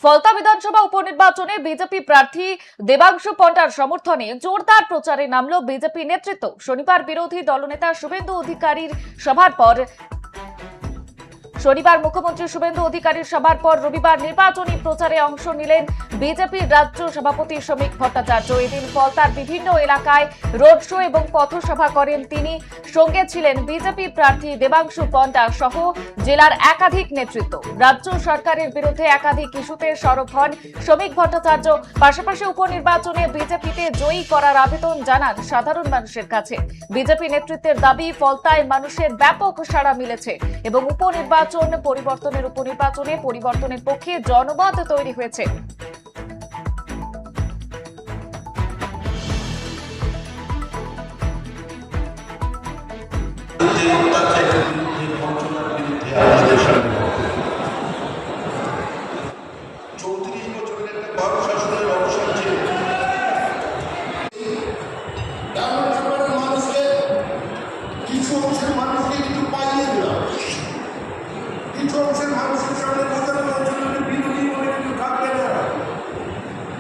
ফলতা বিধানসভা উপনির্বাচনে বিজেপি প্রার্থী দেবাংশু পণ্ডার সমর্থনে জোরদার প্রচারে নামল বিজেপি নেতৃত্ব। শনিবার বিরোধী দলনেতা শুভেন্দু অধিকারীর সভার পর মুখ্যমন্ত্রী শুভেন্দু অধিকারীর সভার পর রবিবার নির্বাচনী প্রচারে অংশ নিলেন বিজেপির রাজ্য সভাপতি শ্রমিক ভট্টাচার্য। এদিন ফলতার বিভিন্ন এলাকায় রোড শো এবং পথসভা করেন তিনি। সঙ্গে ছিলেন বিজেপি প্রার্থী দেবাংশু পণ্ডা সহ জেলার একাধিক নেতৃত্ব। রাজ্য সরকারের বিরুদ্ধে একাধিক ইস্যুতে সরব হন শ্রমিক ভট্টাচার্য। পাশাপাশি উপনির্বাচনে বিজেপিতে জয়ী করার আবেদন জানান সাধারণ মানুষের কাছে। বিজেপি নেতৃত্বের দাবি, ফলতায় মানুষের ব্যাপক সাড়া মিলেছে এবং পরিবর্তনের পক্ষে জনমত তৈরি হয়েছে।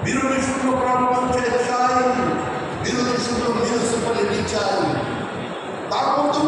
বিরোধী শুধু গ্রাম পঞ্চায়েত চাই, বিরোধী শুধু মিউনিসিপ্যালিটি চাই। তার মধ্যে